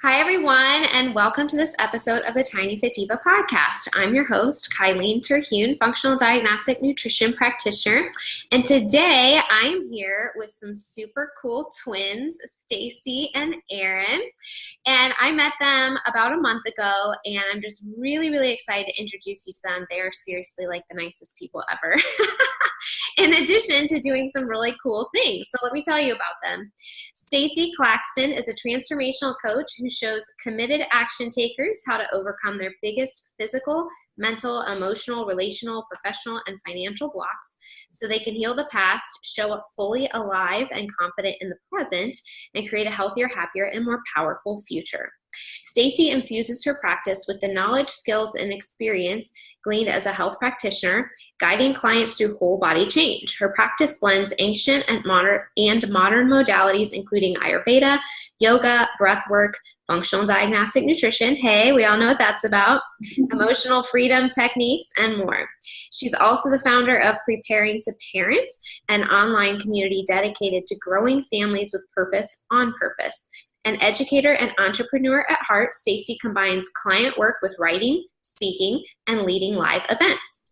Hi, everyone, and welcome to this episode of the Tiny Fit Diva podcast. I'm your host, Kylene Terhune, functional diagnostic nutrition practitioner. And today I'm here with some super cool twins, Stacy and Erin. And I met them about a month ago, and I'm just really excited to introduce you to them. They are seriously like the nicest people ever. In addition to doing some really cool things. So let me tell you about them. Stacy Claxton is a transformational coach who shows committed action takers how to overcome their biggest physical, mental, emotional, relational, professional, and financial blocks so they can heal the past, show up fully alive and confident in the present, and create a healthier, happier, and more powerful future. Stacy infuses her practice with the knowledge, skills, and experience gleaned as a health practitioner, guiding clients through whole body change. Her practice blends ancient and modern modalities, including Ayurveda, yoga, breathwork, functional diagnostic nutrition. Hey, we all know what that's about. Emotional freedom techniques, and more. She's also the founder of Preparing to Parent, an online community dedicated to growing families with purpose on purpose. An educator and entrepreneur at heart, Stacy combines client work with writing, speaking, and leading live events.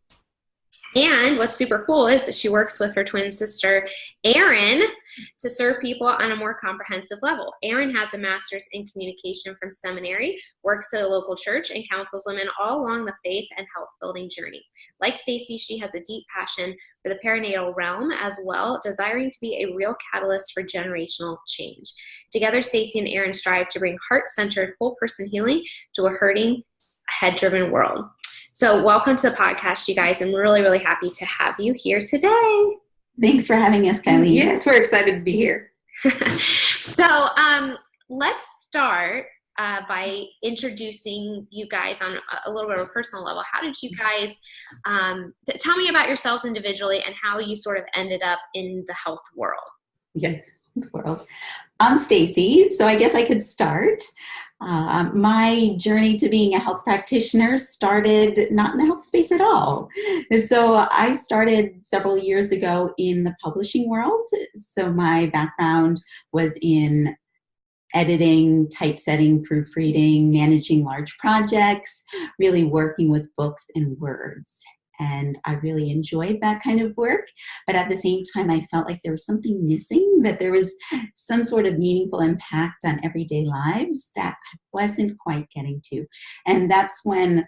And what's super cool is that she works with her twin sister, Erin, to serve people on a more comprehensive level. Erin has a master's in communication from seminary, works at a local church, and counsels women all along the faith and health building journey. Like Stacy, she has a deep passion for the perinatal realm as well, desiring to be a real catalyst for generational change. Together, Stacy and Erin strive to bring heart-centered, whole-person healing to a hurting, head-driven world. So welcome to the podcast, you guys. I'm really happy to have you here today. Thanks for having us, Kylie. Yes, we're excited to be here. So let's start by introducing you guys on a little bit of a personal level. How did you guys, tell me about yourselves individually and how you sort of ended up in the health world. Yes, world. I'm Stacy, so I guess I could start. My journey to being a health practitioner started not in the health space at all. So I started several years ago in the publishing world. So my background was in editing, typesetting, proofreading, managing large projects, really working with books and words. And I really enjoyed that kind of work. But at the same time, I felt like there was something missing, that there was some sort of meaningful impact on everyday lives that I wasn't quite getting to. And that's when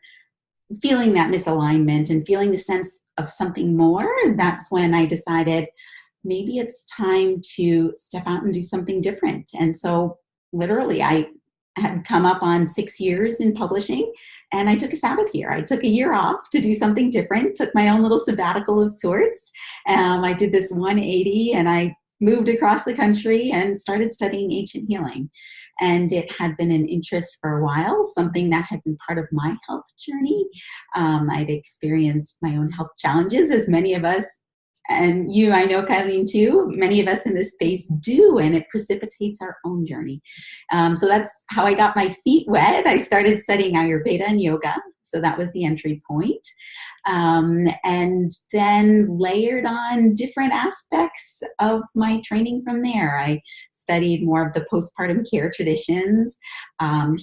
feeling that misalignment and feeling the sense of something more, that's when I decided maybe it's time to step out and do something different. And so literally, I had come up on 6 years in publishing, and I took a Sabbath year. I took a year off to do something different, took my own little sabbatical of sorts. I did this 180, and I moved across the country and started studying ancient healing. And it had been an interest for a while, something that had been part of my health journey. I'd experienced my own health challenges, as many of us, and you, I know, Kylene, too, many of us in this space do, and it precipitates our own journey. So that's how I got my feet wet. I started studying Ayurveda and yoga, so that was the entry point. And then layered on different aspects of my training from there. I studied more of the postpartum care traditions,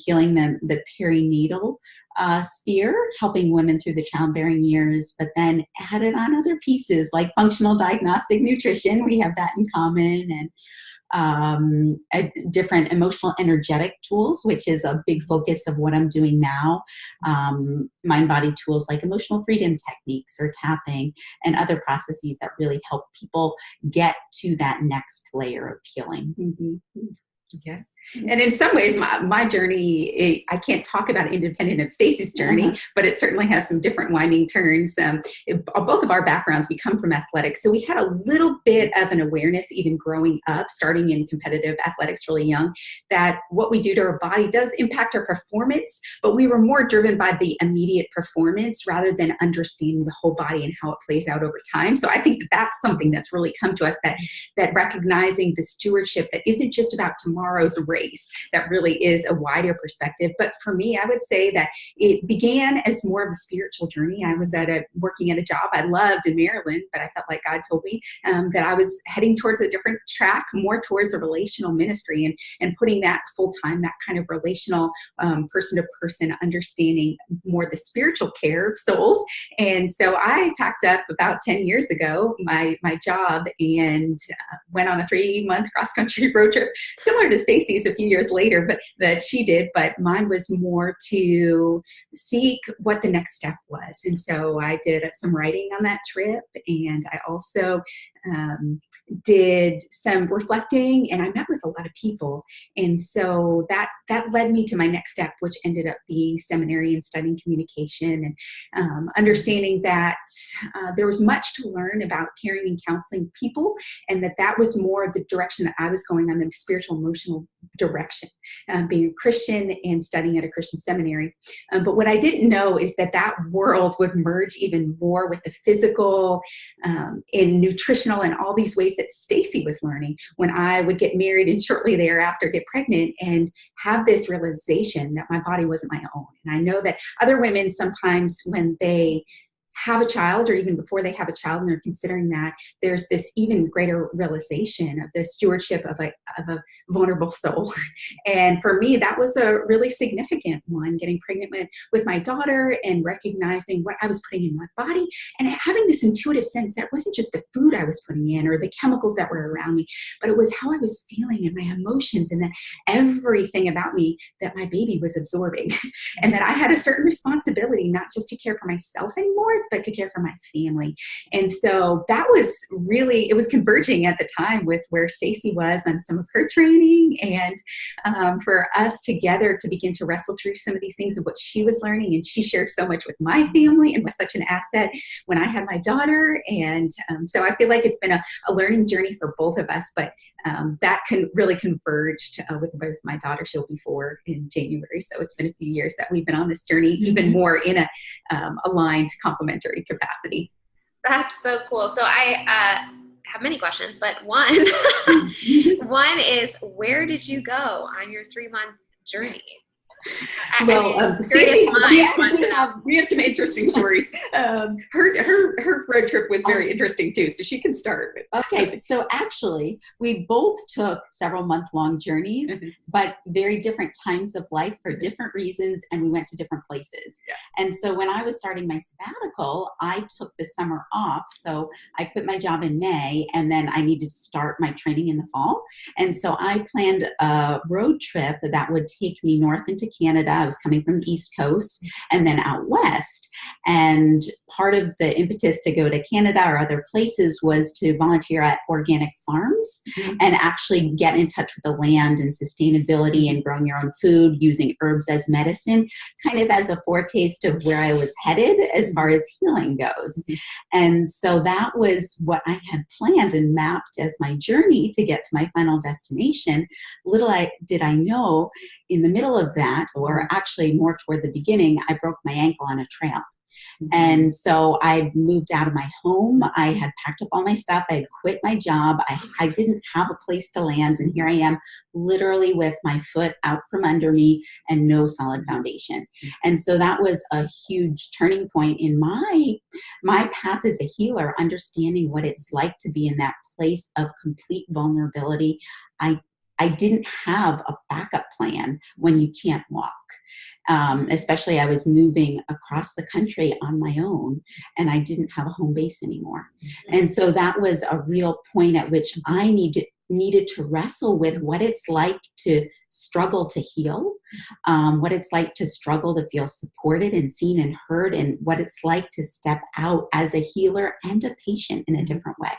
healing the perinatal sphere, helping women through the childbearing years, but then added on other pieces like functional diagnostic nutrition. We have that in common, and different emotional energetic tools, which is a big focus of what I'm doing now. Mind-body tools like emotional freedom techniques or tapping and other processes that really help people get to that next layer of healing. Mm-hmm. Yeah. And in some ways, my journey, I can't talk about it independent of Stacy's journey, but it certainly has some different winding turns. Both of our backgrounds, we come from athletics. So we had a little bit of an awareness, even growing up, starting in competitive athletics really young, that what we do to our body does impact our performance, but we were more driven by the immediate performance rather than understanding the whole body and how it plays out over time. So I think that that's something that's really come to us, that recognizing the stewardship that isn't just about tomorrow's race, grace that really is a wider perspective. But for me, I would say that it began as more of a spiritual journey. I was working at a job I loved in Maryland, but I felt like God told me that I was heading towards a different track, more towards a relational ministry, and putting that full-time, that kind of relational person-to-person understanding, more the spiritual care of souls. And so I packed up about 10 years ago my job and went on a 3-month cross-country road trip, similar to Stacy's a few years later, but that she did, but mine was more to seek what the next step was. And so I did some writing on that trip, and I also did some reflecting, and I met with a lot of people. And so that led me to my next step, which ended up being seminary and studying communication, and understanding that there was much to learn about caring and counseling people, and that was more of the direction that I was going on, the spiritual emotional direction, being a Christian and studying at a Christian seminary. But what I didn't know is that world would merge even more with the physical and nutritional and all these ways that Stacy was learning when I would get married and shortly thereafter get pregnant and have this realization that my body wasn't my own. And I know that other women sometimes when they have a child, or even before they have a child and they're considering that, there's this even greater realization of the stewardship of a vulnerable soul. And for me, that was a really significant one, getting pregnant with my daughter and recognizing what I was putting in my body and having this intuitive sense that it wasn't just the food I was putting in or the chemicals that were around me, but it was how I was feeling and my emotions, and that everything about me that my baby was absorbing. And that I had a certain responsibility, not just to care for myself anymore, but to care for my family. And so that was really, it was converging at the time with where Stacy was on some of her training, and for us together to begin to wrestle through some of these things of what she was learning. And she shared so much with my family and was such an asset when I had my daughter. And so I feel like it's been a learning journey for both of us, but that really converged with the birth of my daughter. She'll be 4 in January. So it's been a few years that we've been on this journey, even more in a aligned complementary capacity. That's so cool. So I have many questions, but one is, where did you go on your 3-month journey? Well, Stacy, we have some interesting stories. Her road trip was very interesting too, so she can start. Okay, so actually, we both took several month-long journeys, but very different times of life for different reasons, and we went to different places. Yeah. And so when I was starting my sabbatical, I took the summer off, so I quit my job in May, and then I needed to start my training in the fall. And so I planned a road trip that would take me north into Canada. I was coming from the East Coast and then out west. And part of the impetus to go to Canada or other places was to volunteer at organic farms and actually get in touch with the land and sustainability and growing your own food, using herbs as medicine, kind of as a foretaste of where I was headed as far as healing goes. And so that was what I had planned and mapped as my journey to get to my final destination. Little did I know, in the middle of that, or actually more toward the beginning, I broke my ankle on a trail. And so I moved out of my home. I had packed up all my stuff. I had quit my job. I didn't have a place to land. And here I am, literally with my foot out from under me and no solid foundation. And so that was a huge turning point in my path as a healer, understanding what it's like to be in that place of complete vulnerability. I didn't have a backup plan when you can't walk. Especially I was moving across the country on my own, and I didn't have a home base anymore. And so that was a real point at which I needed to wrestle with what it's like to struggle to heal, what it's like to struggle to feel supported and seen and heard, and what it's like to step out as a healer and a patient in a different way.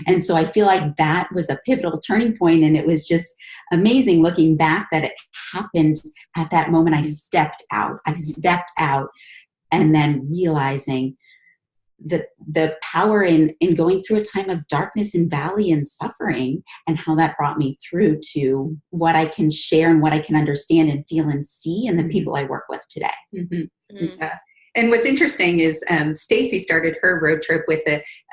And so I feel like that was a pivotal turning point, and it was just amazing looking back that it happened at that moment. I stepped out and then realizing the power in going through a time of darkness and valley and suffering, and how that brought me through to what I can share and what I can understand and feel and see in the people I work with today. Yeah. And what's interesting is Stacy started her road trip with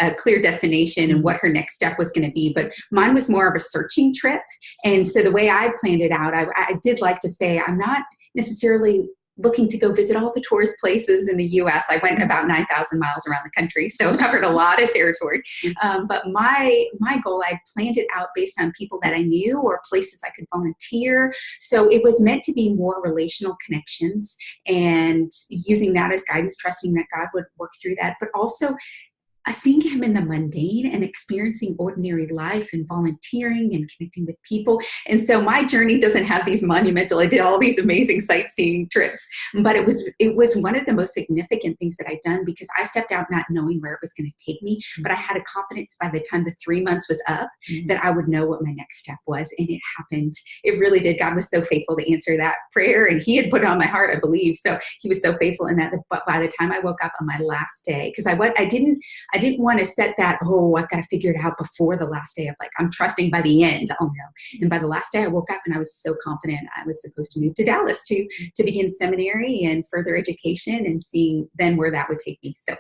a clear destination and what her next step was going to be. But mine was more of a searching trip. And so the way I planned it out, I did like to say I'm not necessarily looking to go visit all the tourist places in the U.S. I went about 9,000 miles around the country, so covered a lot of territory. But my goal, I planned it out based on people that I knew or places I could volunteer. So it was meant to be more relational connections and using that as guidance, trusting that God would work through that, but also seeing him in the mundane and experiencing ordinary life and volunteering and connecting with people. And so my journey doesn't have these monumental, I did all these amazing sightseeing trips, but it was one of the most significant things that I'd done because I stepped out not knowing where it was going to take me, but I had a confidence by the time the 3 months was up that I would know what my next step was. And it happened. It really did. God was so faithful to answer that prayer, and he had put it on my heart, I believe. So he was so faithful in that. But by the time I woke up on my last day, because I didn't want to set that, I've got to figure it out before the last day of like, I'm trusting by the end. Oh no. And by the last day I woke up and I was so confident I was supposed to move to Dallas to begin seminary and further education and seeing then where that would take me. So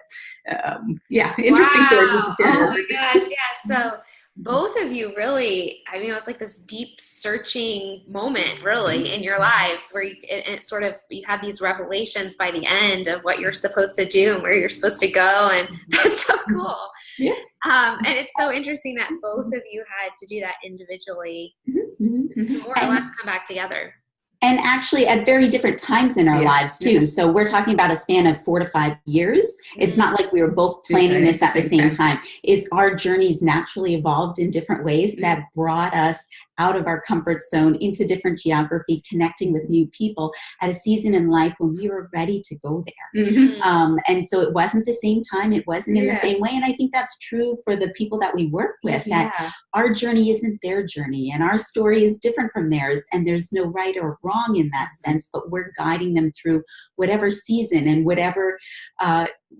interesting stories we can share. Oh my gosh. Yeah. So both of you really, I mean, it was like this deep searching moment really in your lives where you had these revelations by the end of what you're supposed to do and where you're supposed to go. And that's so cool. Yeah. And it's so interesting that both of you had to do that individually to more or less come back together. And actually at very different times in our lives too. Yeah. So we're talking about a span of 4 to 5 years. It's not like we were both planning this at the same time. It's our journeys naturally evolved in different ways that brought us out of our comfort zone into different geography, connecting with new people at a season in life when we were ready to go there. And so it wasn't the same time. It wasn't in the same way. And I think that's true for the people that we work with, that our journey isn't their journey and our story is different from theirs. And there's no right or wrong in that sense, but we're guiding them through whatever season and whatever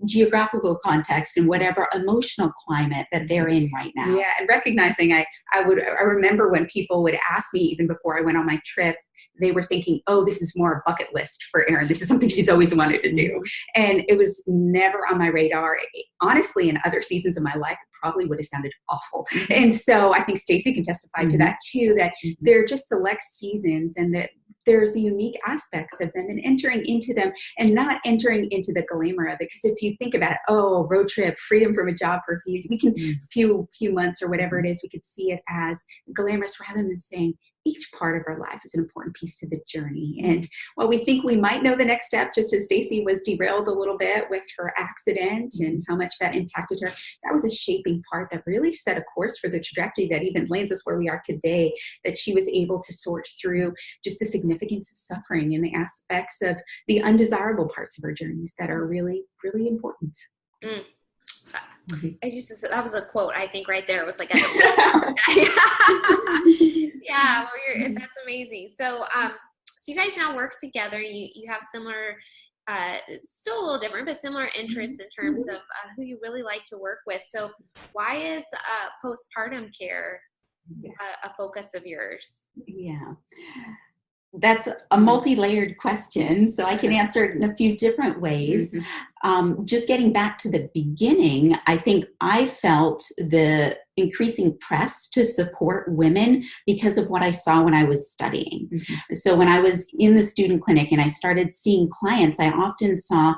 geographical context and whatever emotional climate that they're in right now. Yeah, and recognizing I remember when people would ask me even before I went on my trip, they were thinking, oh, this is more a bucket list for Erin. This is something she's always wanted to do. And it was never on my radar. Honestly, in other seasons of my life, it probably would have sounded awful. And so I think Stacy can testify to that too, that there are just select seasons and that there's unique aspects of them and entering into them and not entering into the glamour of it. Because if you think about it, road trip, freedom from a job for a few months or whatever it is, we could see it as glamorous rather than saying each part of our life is an important piece to the journey. And while we think we might know the next step, just as Stacy was derailed a little bit with her accident and how much that impacted her, that was a shaping part that really set a course for the trajectory that even lands us where we are today, that she was able to sort through just the significance of suffering and the aspects of the undesirable parts of our journeys that are really, really important. That was a quote, I think, right there. It was like, yeah, well, that's amazing. So you guys now work together. You have similar, still a little different, but similar interests in terms of who you really like to work with. So why is postpartum care a focus of yours? Yeah. That's a multi-layered question, so I can answer it in a few different ways. Just getting back to the beginning, I think I felt the increasing press to support women because of what I saw when I was studying. So when I was in the student clinic and I started seeing clients, I often saw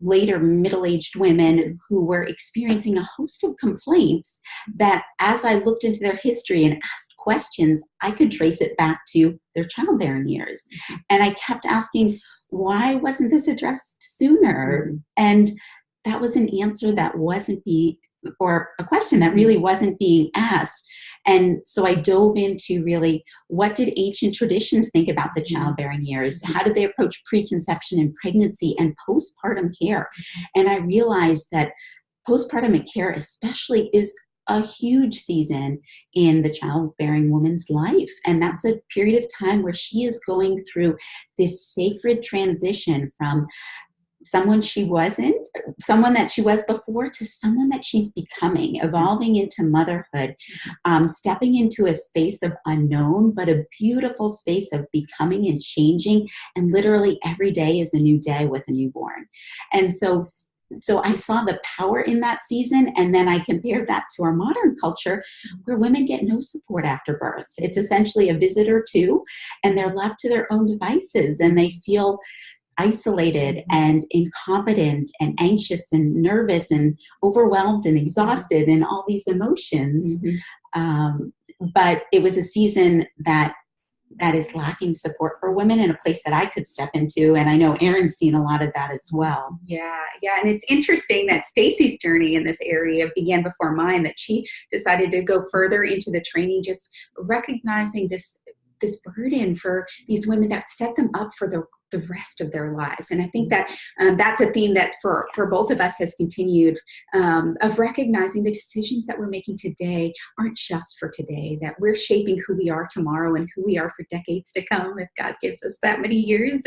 later middle-aged women who were experiencing a host of complaints that as I looked into their history and asked questions, I could trace it back to their childbearing years. And I kept asking, why wasn't this addressed sooner? And that was an answer that wasn't or a question that really wasn't being asked. And so I dove into really, what did ancient traditions think about the childbearing years? How did they approach preconception and pregnancy and postpartum care? And I realized that postpartum care especially is a huge season in the childbearing woman's life. And that's a period of time where she is going through this sacred transition from someone she wasn't, someone that she was before, to someone that she's becoming, evolving into motherhood, stepping into a space of unknown, but a beautiful space of becoming and changing. And literally every day is a new day with a newborn. And so I saw the power in that season. And then I compared that to our modern culture where women get no support after birth. It's essentially a visit or two, and they're left to their own devices, and they feel isolated and incompetent and anxious and nervous and overwhelmed and exhausted and all these emotions. But it was a season that is lacking support for women in a place that I could step into. And I know Erin's seen a lot of that as well. Yeah. And it's interesting that Stacy's journey in this area began before mine, that she decided to go further into the training, just recognizing this burden for these women that set them up for the rest of their lives. And I think that that's a theme that for both of us has continued, of recognizing the decisions that we're making today aren't just for today, that we're shaping who we are tomorrow and who we are for decades to come, if God gives us that many years.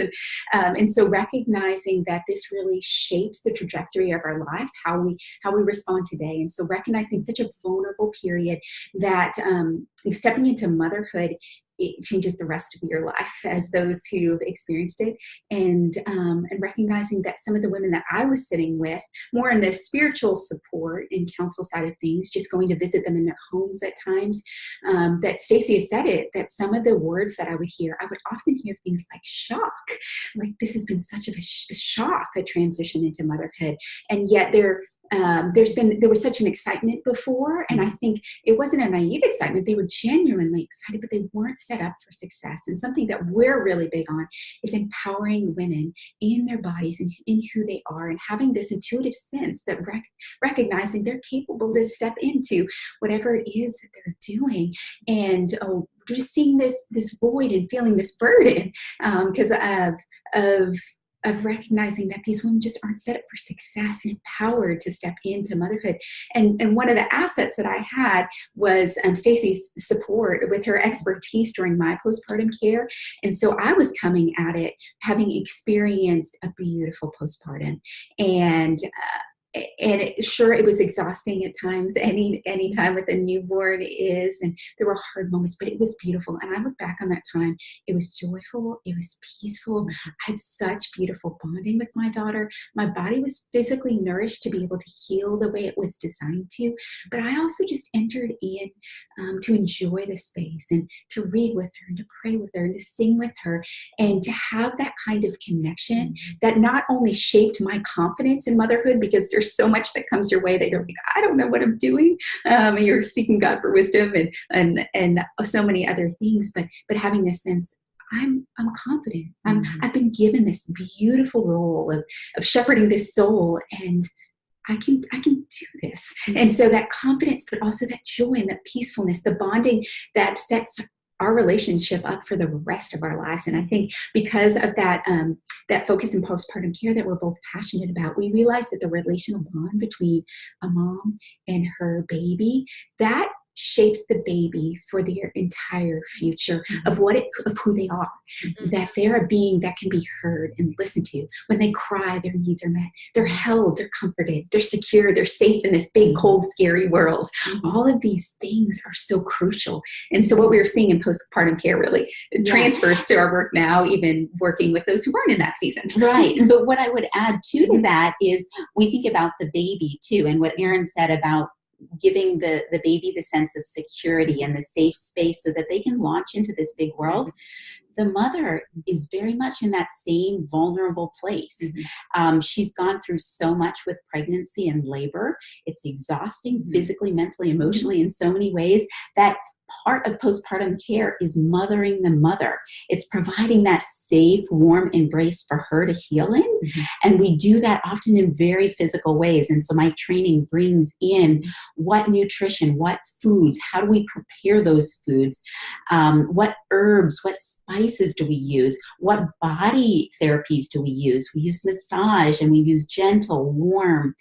And so recognizing that this really shapes the trajectory of our life, how we respond today. And so recognizing such a vulnerable period that stepping into motherhood, it changes the rest of your life as those who've experienced it. And recognizing that some of the women that I was sitting with, more in the spiritual support and counsel side of things, just going to visit them in their homes at times, that Stacy has said it, that some of the words that I would hear, I would often hear things like shock, like this has been such of a shock, a transition into motherhood. And yet there was such an excitement before, and I think it wasn't a naive excitement. They were genuinely excited, but they weren't set up for success. And something that we're really big on is empowering women in their bodies and in who they are, and having this intuitive sense that recognizing they're capable to step into whatever it is that they're doing. And just seeing this void and feeling this burden because of recognizing that these women just aren't set up for success and empowered to step into motherhood. And one of the assets that I had was Stacy's support with her expertise during my postpartum care. And so I was coming at it having experienced a beautiful postpartum. And it was exhausting at times. Any time with a newborn is, and there were hard moments, but it was beautiful. And I look back on that time, it was joyful, it was peaceful. I had such beautiful bonding with my daughter. My body was physically nourished to be able to heal the way it was designed to, but I also just entered in to enjoy the space and to read with her and to pray with her and to sing with her, and to have that kind of connection that not only shaped my confidence in motherhood, because there's so much that comes your way that you're like, I don't know what I'm doing. And you're seeking God for wisdom and so many other things, but having this sense, I'm confident. I've been given this beautiful role of shepherding this soul, and I can do this. And so that confidence, but also that joy and that peacefulness, the bonding that sets our relationship up for the rest of our lives. And I think because of that focus in postpartum care that we're both passionate about, we realized that the relational bond between a mom and her baby, that shapes the baby for their entire future of who they are, that they're a being that can be heard and listened to. When they cry, their needs are met. They're held, they're comforted, they're secure, they're safe in this big, cold, scary world. All of these things are so crucial. And so what we were seeing in postpartum care really transfers to our work now, even working with those who aren't in that season. Right. But what I would add to that is we think about the baby too, and what Erin said about giving the baby the sense of security and the safe space so that they can launch into this big world. The mother is very much in that same vulnerable place. She's gone through so much with pregnancy and labor. It's exhausting physically, mentally, emotionally, in so many ways that part of postpartum care is mothering the mother. It's providing that safe, warm embrace for her to heal in. And we do that often in very physical ways. And so my training brings in what nutrition, what foods, how do we prepare those foods, what herbs, what spices do we use, what body therapies do we use? We use massage, and we use gentle, warm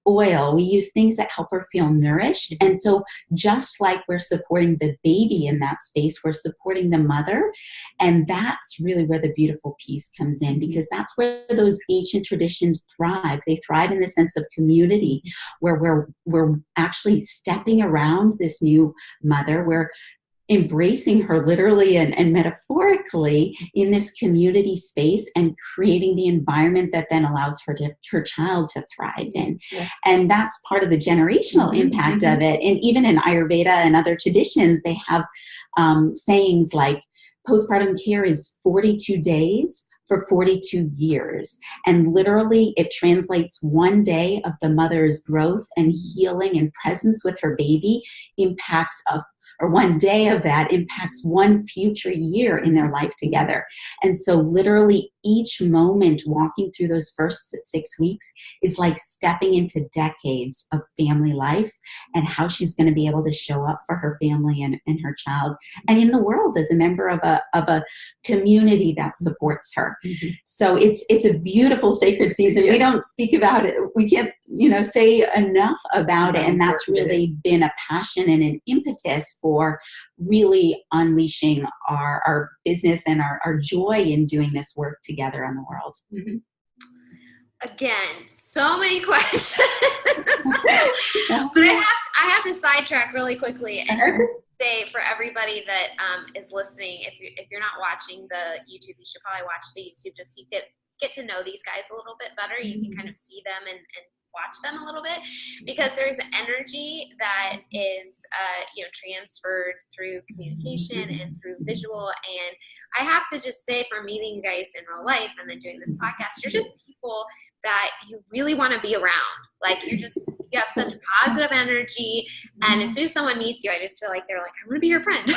oil. We use things that help her feel nourished. And so just like we're supporting the baby in that space, we're supporting the mother. And that's really where the beautiful piece comes in, because that's where those ancient traditions thrive. They thrive in the sense of community, where we're actually stepping around this new mother. We're embracing her literally and metaphorically in this community space and creating the environment that then allows her child to thrive in. Yeah. And that's part of the generational impact of it. And even in Ayurveda and other traditions, they have sayings like postpartum care is 42 days for 42 years. And literally it translates one day of the mother's growth and healing and presence with her baby or one day of that impacts one future year in their life together. And so literally each moment walking through those first 6 weeks is like stepping into decades of family life and how she's going to be able to show up for her family and her child and in the world as a member of a community that supports her. Mm-hmm. So it's a beautiful sacred season. Yeah. We don't speak about it. We can't, say enough about it. And that's really been a passion and an impetus for really unleashing our business and our joy in doing this work together in the world. Mm-hmm. Again, so many questions. But I have to sidetrack really quickly and say for everybody that is listening, if you're not watching the YouTube, you should probably watch the YouTube just so you get to know these guys a little bit better. You can kind of see them and watch them a little bit, because there's energy that is transferred through communication and through visual. And I have to just say, for meeting you guys in real life and then doing this podcast, you're just people that you really want to be around. Like you have such positive energy, and as soon as someone meets you, I just feel like they're like, I want to be your friend.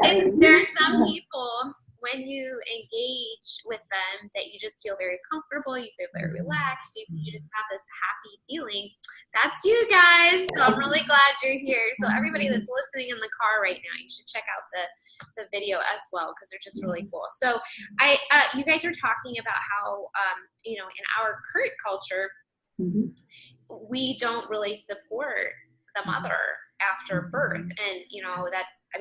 And there are some people, when you engage with them, that you just feel very comfortable, you feel very relaxed, you just have this happy feeling. That's you guys. So I'm really glad you're here. So everybody that's listening in the car right now, you should check out the video as well, because they're just really cool. So you guys are talking about how, in our current culture, we don't really support the mother after birth. And,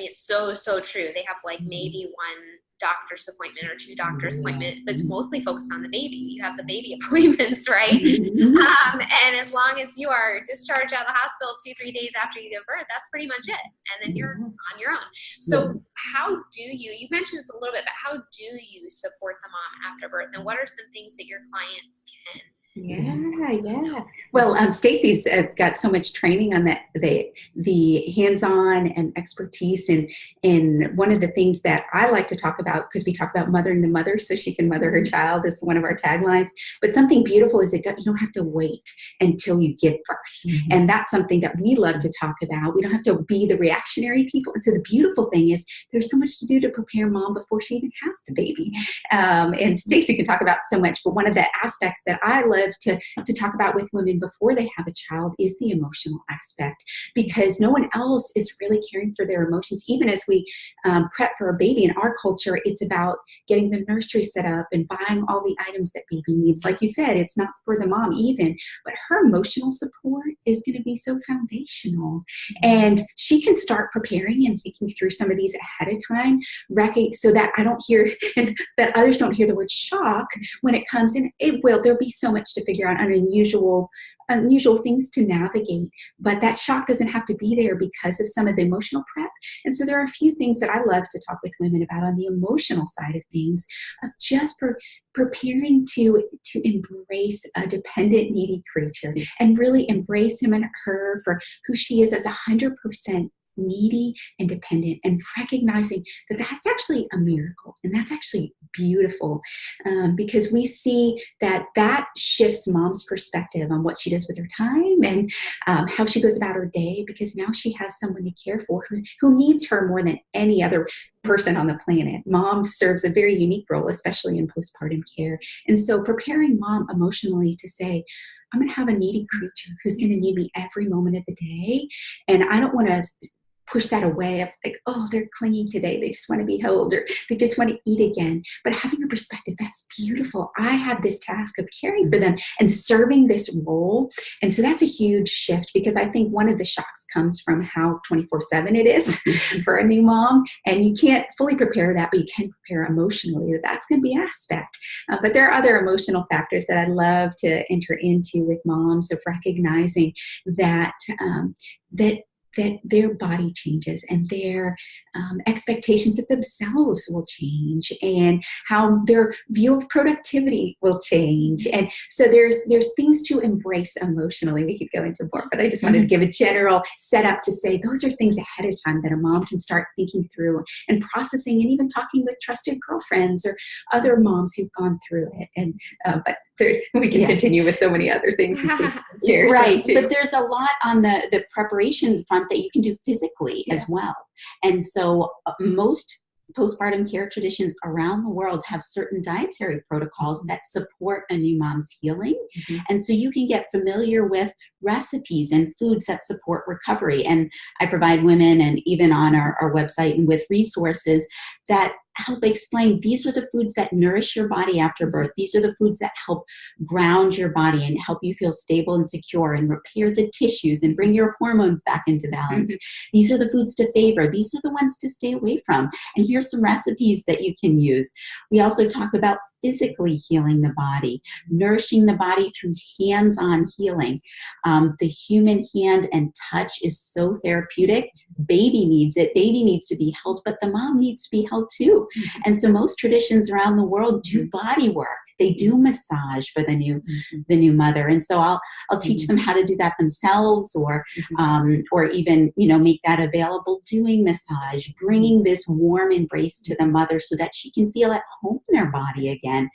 it's so true. They have like maybe one doctor's appointment or two doctor's appointments, but it's mostly focused on the baby. You have the baby appointments, right? And as long as you are discharged out of the hospital 2-3 days after you give birth, that's pretty much it. And then you're on your own. So how do you mentioned this a little bit, but how do you support the mom after birth? And what are some things that your clients can? Yeah. Well, Stacey's got so much training on that, the hands-on and expertise. And one of the things that I like to talk about, because we talk about mothering the mother so she can mother her child, is one of our taglines. But something beautiful is you don't have to wait until you give birth. And that's something that we love to talk about. We don't have to be the reactionary people. And so the beautiful thing is there's so much to do to prepare mom before she even has the baby. And Stacey can talk about so much, but one of the aspects that I love to talk about with women before they have a child is the emotional aspect, because no one else is really caring for their emotions. Even as we prep for a baby in our culture, it's about getting the nursery set up and buying all the items that baby needs. Like you said, it's not for the mom even, but her emotional support is going to be so foundational. And she can start preparing and thinking through some of these ahead of time, so that I don't hear, and that others don't hear the word shock when it comes in. There'll be so much to figure out, unusual things to navigate, but that shock doesn't have to be there because of some of the emotional prep. And so there are a few things that I love to talk with women about on the emotional side of things, of just preparing to embrace a dependent, needy creature and really embrace him and her for who she is as 100% needy and dependent, and recognizing that that's actually a miracle and that's actually beautiful, because we see that shifts mom's perspective on what she does with her time and how she goes about her day, because now she has someone to care for who needs her more than any other person on the planet. Mom serves a very unique role, especially in postpartum care. And so preparing mom emotionally to say, I'm going to have a needy creature who's going to need me every moment of the day, and I don't want to push that away of like, oh, they're clinging today. They just want to be held, or they just want to eat again. But having a perspective, that's beautiful. I have this task of caring for them and serving this role. And so that's a huge shift, because I think one of the shocks comes from how 24/7 it is for a new mom. And you can't fully prepare that, but you can prepare emotionally that that's going to be an aspect. But there are other emotional factors that I love to enter into with moms, of recognizing that that their body changes, and their expectations of themselves will change, and how their view of productivity will change. And so there's things to embrace emotionally. We could go into more, but I just wanted to give a general setup to say those are things ahead of time that a mom can start thinking through and processing, and even talking with trusted girlfriends or other moms who've gone through it. And but we can continue with so many other things. Right, but there's a lot on the preparation front that you can do physically as well. And so most postpartum care traditions around the world have certain dietary protocols that support a new mom's healing. And so you can get familiar with recipes and foods that support recovery. And I provide women, and even on our website, and with resources that help explain, these are the foods that nourish your body after birth. These are the foods that help ground your body and help you feel stable and secure and repair the tissues and bring your hormones back into balance. These are the foods to favor. These are the ones to stay away from. And here's some recipes that you can use. We also talk about physically healing the body, nourishing the body through hands-on healing. The human hand and touch is so therapeutic. Baby needs it. Baby needs to be held, but the mom needs to be held too. And so most traditions around the world do body work. They do massage for the new mother. And so I'll teach them how to do that themselves, or even, make that available, doing massage, bringing this warm embrace to the mother so that she can feel at home in her body again.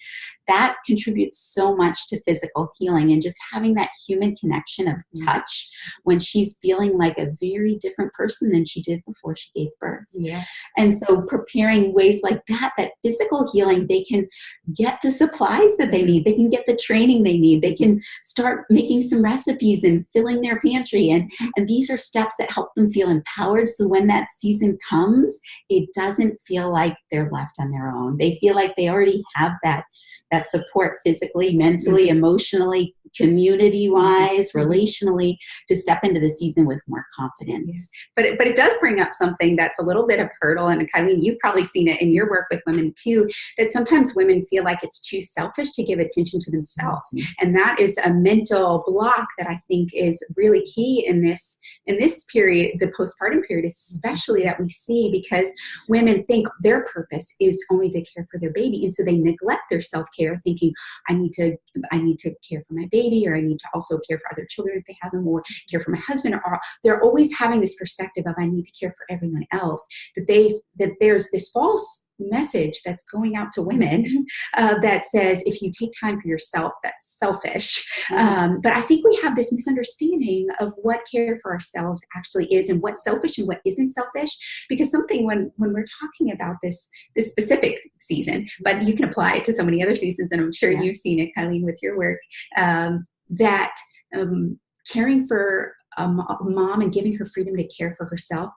That contributes so much to physical healing, and just having that human connection of touch when she's feeling like a very different person than she did before she gave birth. And so preparing ways like that physical healing, they can get the supplies that they need. They can get the training they need. They can start making some recipes and filling their pantry. And these are steps that help them feel empowered. So when that season comes, it doesn't feel like they're left on their own. They feel like they already have that support physically, mentally, emotionally, community-wise, relationally, to step into the season with more confidence. But it does bring up something that's a little bit of hurdle. And Kylene, you've probably seen it in your work with women too, that sometimes women feel like it's too selfish to give attention to themselves. And that is a mental block that I think is really key in this period, the postpartum period, especially, that we see, because women think their purpose is only to care for their baby. And so they neglect their self-care, thinking, I need to care for my baby, or I need to also care for other children if they have them, or care for my husband, or they're always having this perspective of, I need to care for everyone else, that there's this false message that's going out to women that says, if you take time for yourself, that's selfish. But I think we have this misunderstanding of what care for ourselves actually is, and what's selfish and what isn't selfish. Because something, when we're talking about this specific season, but you can apply it to so many other seasons, and I'm sure you've seen it, Kylene, with your work, that caring for a mom and giving her freedom to care for herself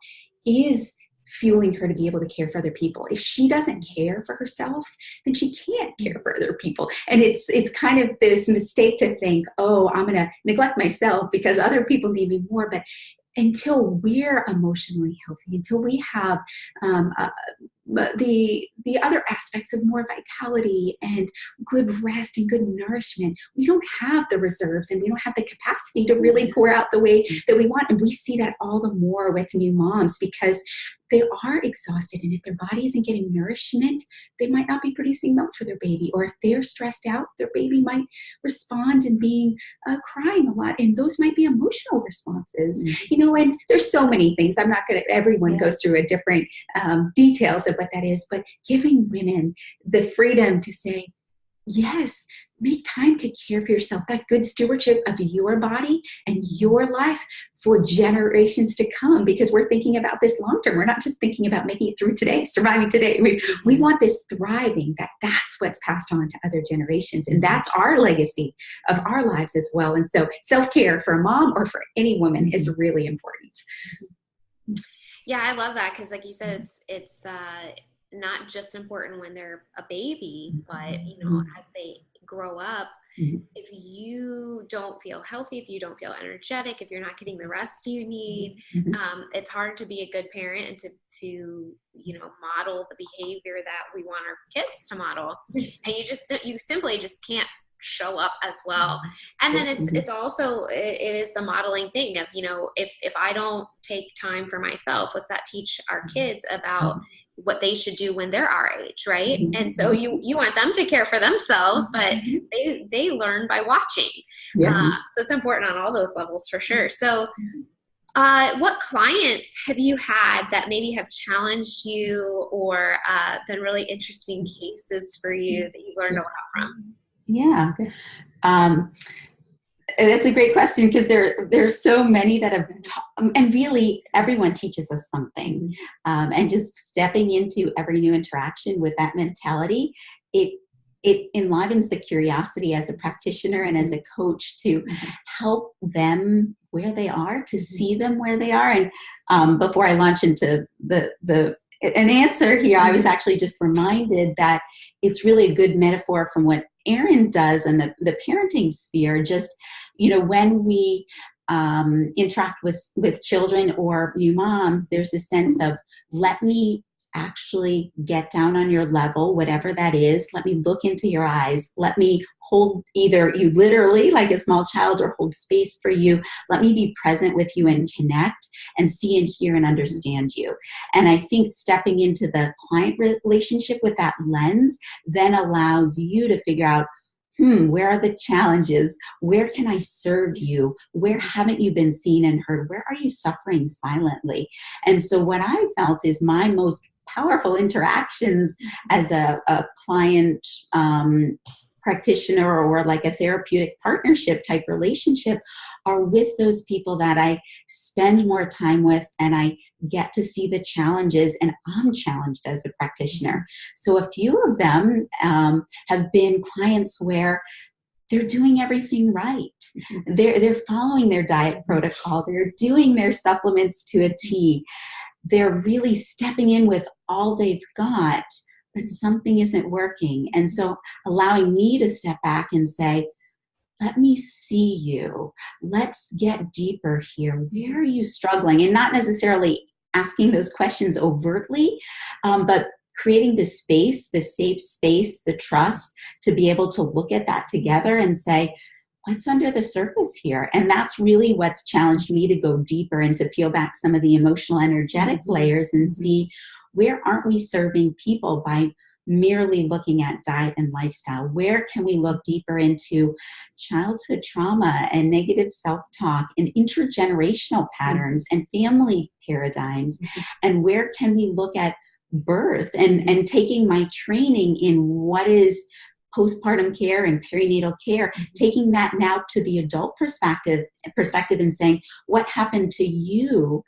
is fueling her to be able to care for other people. If she doesn't care for herself, then she can't care for other people. And it's kind of this mistake to think, oh, I'm going to neglect myself because other people need me more. But until we're emotionally healthy, until we have the other aspects of more vitality and good rest and good nourishment, we don't have the reserves, and we don't have the capacity to really pour out the way that we want. And we see that all the more with new moms, because they are exhausted, and if their body isn't getting nourishment, they might not be producing milk for their baby. Or if they're stressed out, their baby might respond and being crying a lot, and those might be emotional responses. And there's so many things. I'm not going to, everyone goes through a different details of what that is, but giving women the freedom to say, yes, make time to care for yourself. That good stewardship of your body and your life for generations to come, because we're thinking about this long term. We're not just thinking about making it through today, surviving today. We want this thriving, that's what's passed on to other generations. And that's our legacy of our lives as well. And so self-care for a mom or for any woman is really important. Yeah, I love that because, like you said, it's not just important when they're a baby, but as they grow up, if you don't feel healthy, if you don't feel energetic, if you're not getting the rest you need, it's hard to be a good parent and to model the behavior that we want our kids to model. And you simply just can't show up as well. And then it's also, it is the modeling thing of, if I don't take time for myself, what's that teach our kids about what they should do when they're our age, right? And so you want them to care for themselves, but they learn by watching. So it's important on all those levels for sure. So what clients have you had that maybe have challenged you or been really interesting cases for you that you learned a lot from? Yeah. That's a great question because there's so many that have, and really everyone teaches us something. And just stepping into every new interaction with that mentality, it enlivens the curiosity as a practitioner and as a coach to help them where they are, to see them where they are. And before I launch into an answer here, I was actually just reminded that it's really a good metaphor from what Erin does in the parenting sphere. Just, when we interact with children or new moms, there's a sense of, let me actually get down on your level, whatever that is. Let me look into your eyes. Let me hold either you literally like a small child or hold space for you. Let me be present with you and connect and see and hear and understand you. And I think stepping into the client relationship with that lens then allows you to figure out, where are the challenges? Where can I serve you? Where haven't you been seen and heard? Where are you suffering silently? And so what I felt is my most powerful interactions as a client practitioner or like a therapeutic partnership type relationship are with those people that I spend more time with, and I get to see the challenges, and I'm challenged as a practitioner. So a few of them have been clients where they're doing everything right. They're following their diet protocol. They're doing their supplements to a T. They're really stepping in with all they've got, but something isn't working. And so allowing me to step back and say, let me see you. Let's get deeper here. Where are you struggling? And not necessarily asking those questions overtly, but creating the space, the safe space, the trust to be able to look at that together and say, what's under the surface here? And that's really what's challenged me to go deeper and to peel back some of the emotional, energetic layers and see, where aren't we serving people by merely looking at diet and lifestyle? Where can we look deeper into childhood trauma and negative self-talk and intergenerational patterns and family paradigms? And where can we look at birth and taking my training in what is postpartum care and perinatal care, taking that now to the adult perspective and saying, what happened to you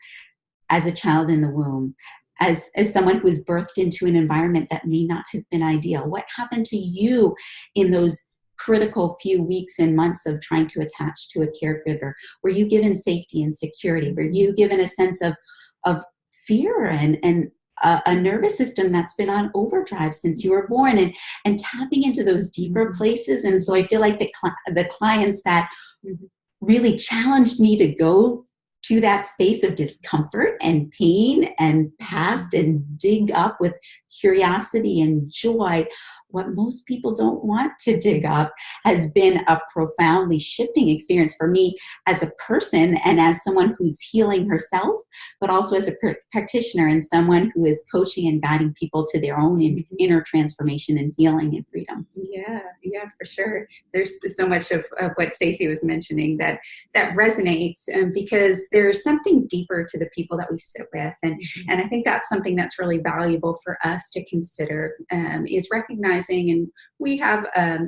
as a child in the womb? As someone who was birthed into an environment that may not have been ideal? What happened to you in those critical few weeks and months of trying to attach to a caregiver? Were you given safety and security? Were you given a sense of fear and a nervous system that's been on overdrive since you were born, and tapping into those deeper places? And so I feel like the clients that really challenged me to go to that space of discomfort and pain and past and dig up with curiosity and joy what most people don't want to dig up, has been a profoundly shifting experience for me as a person and as someone who's healing herself, but also as a practitioner and someone who is coaching and guiding people to their own inner transformation and healing and freedom. Yeah, for sure. There's so much of what Stacy was mentioning that resonates because there's something deeper to the people that we sit with. And I think that's something that's really valuable for us to consider, is recognizing, and we have a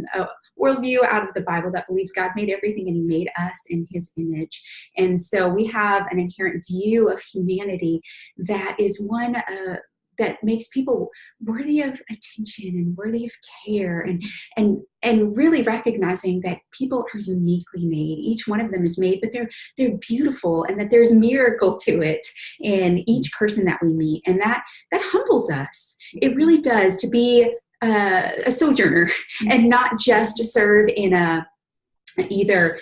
worldview out of the Bible that believes God made everything and he made us in his image. And so we have an inherent view of humanity that is one that makes people worthy of attention and worthy of care, and really recognizing that people are uniquely made. Each one of them is made, but they're beautiful, and that there's miracle to it in each person that we meet. And that humbles us. It really does, to be a sojourner and not just to serve in a either,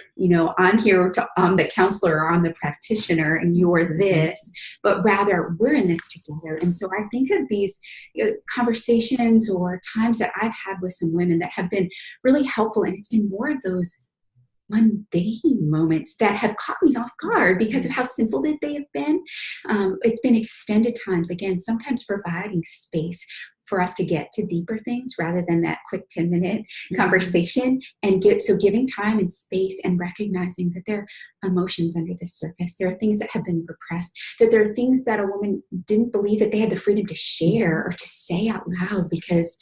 I'm here to, the counselor, or I'm the practitioner and you're this, but rather we're in this together. And so I think of these conversations or times that I've had with some women that have been really helpful. And it's been more of those mundane moments that have caught me off guard because of how simple that they have been. It's been extended times, again, sometimes providing space for us to get to deeper things rather than that quick 10-minute conversation, and giving time and space and recognizing that there are emotions under the surface. There are things that have been repressed, that there are things that a woman didn't believe that they had the freedom to share or to say out loud because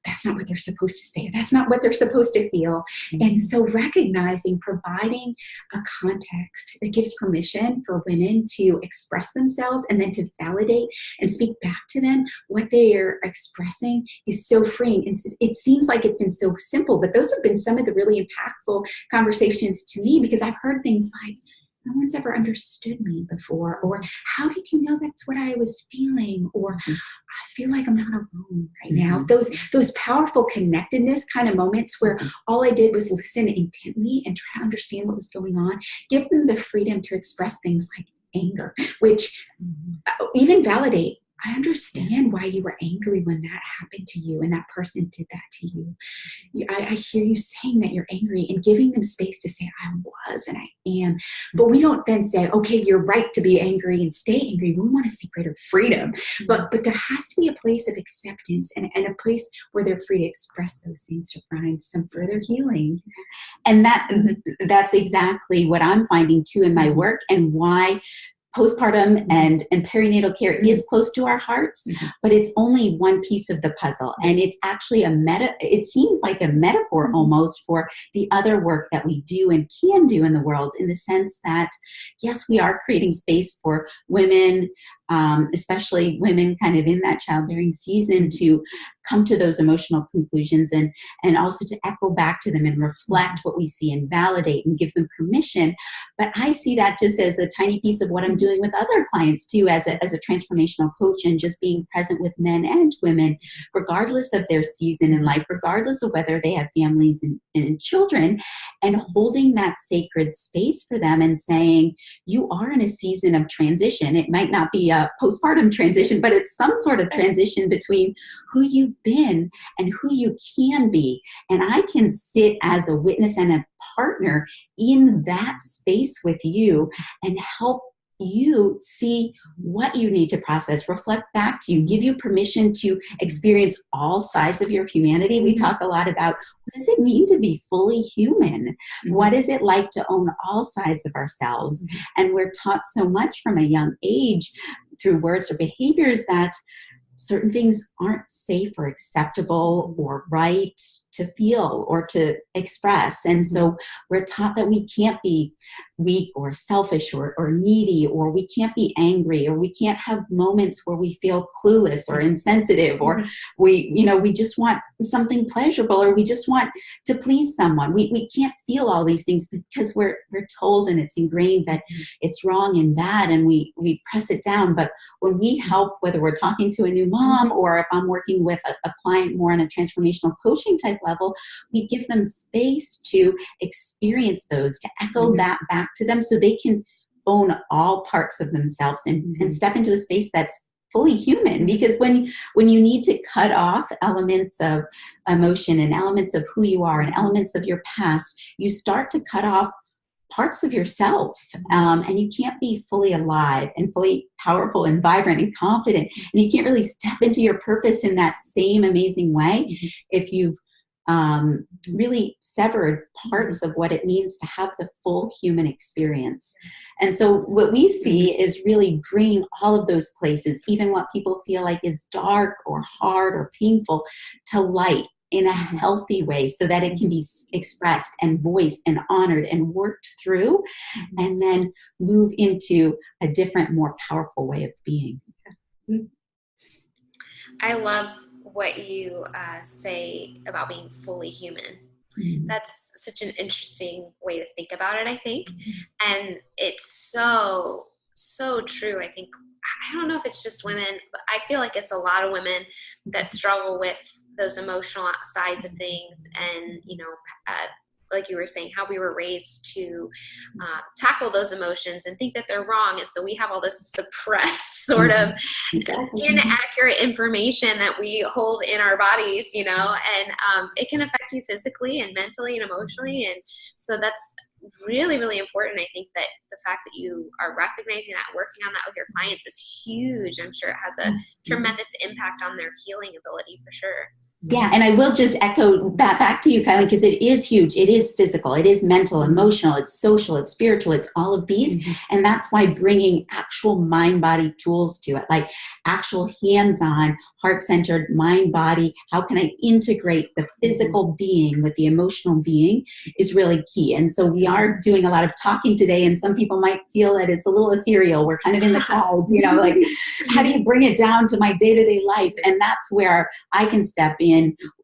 that's not what they're supposed to say. That's not what they're supposed to feel. And so recognizing, providing a context that gives permission for women to express themselves and then to validate and speak back to them what they are expressing is so freeing. And it seems like it's been so simple, but those have been some of the really impactful conversations to me, because I've heard things like, no one's ever understood me before, or how did you know that's what I was feeling, or I feel like I'm not alone right now. Those powerful connectedness kind of moments where all I did was listen intently and try to understand what was going on, give them the freedom to express things like anger, which even validate, I understand why you were angry when that happened to you and that person did that to you. I hear you saying that you're angry, and giving them space to say, I was and I am. But we don't then say, okay, you're right to be angry and stay angry. We want to see greater freedom. But there has to be a place of acceptance and a place where they're free to express those things to find some further healing. And that's exactly what I'm finding too in my work, and why postpartum and perinatal care is close to our hearts, but it's only one piece of the puzzle. And it's actually it seems like a metaphor almost for the other work that we do and can do in the world, in the sense that, yes, we are creating space for women, especially women kind of in that childbearing season, to come to those emotional conclusions and also to echo back to them and reflect what we see and validate and give them permission. But I see that just as a tiny piece of what I'm doing with other clients too, as a transformational coach, and just being present with men and women, regardless of their season in life, regardless of whether they have families and children, and holding that sacred space for them and saying, you are in a season of transition. It might not be a postpartum transition, but it's some sort of transition between who you've been and who you can be. And I can sit as a witness and a partner in that space with you and help you see what you need to process, reflect back to you, give you permission to experience all sides of your humanity. We talk a lot about, what does it mean to be fully human? What is it like to own all sides of ourselves? And we're taught so much from a young age through words or behaviors that certain things aren't safe or acceptable or right to feel or to express. And so we're taught that we can't be weak or selfish or needy, or we can't be angry, or we can't have moments where we feel clueless or insensitive, or we just want something pleasurable, or we just want to please someone. We can't feel all these things because we're told, and it's ingrained, that it's wrong and bad, and we press it down. But when we help, whether we're talking to a new mom or if I'm working with a client more on a transformational coaching type level, we give them space to experience those, to echo that back to them, so they can own all parts of themselves and step into a space that's fully human. Because when you need to cut off elements of emotion and elements of who you are and elements of your past, you start to cut off parts of yourself, and you can't be fully alive and fully powerful and vibrant and confident, and you can't really step into your purpose in that same amazing way if you've really severed parts of what it means to have the full human experience. And so what we see is really bringing all of those places, even what people feel like is dark or hard or painful, to light in a healthy way, so that it can be expressed and voiced and honored and worked through, and then move into a different, more powerful way of being. I love what you say about being fully human. That's such an interesting way to think about it, I think. And it's so, so true. I think, I don't know if it's just women, but I feel like it's a lot of women that struggle with those emotional sides of things. And, like you were saying, how we were raised to tackle those emotions and think that they're wrong. And so we have all this suppressed sort of inaccurate information that we hold in our bodies, and it can affect you physically and mentally and emotionally. And so that's really, really important. I think that the fact that you are recognizing that, working on that with your clients is huge. I'm sure it has a tremendous impact on their healing ability for sure. Yeah, and I will just echo that back to you, Kylie, because it is huge. It is physical, it is mental, emotional, it's social, it's spiritual, it's all of these. And that's why bringing actual mind-body tools to it, like actual hands-on, heart-centered, mind-body, how can I integrate the physical being with the emotional being is really key. And so we are doing a lot of talking today, and some people might feel that it's a little ethereal. We're kind of in the clouds, like how do you bring it down to my day-to-day life? And that's where I can step in.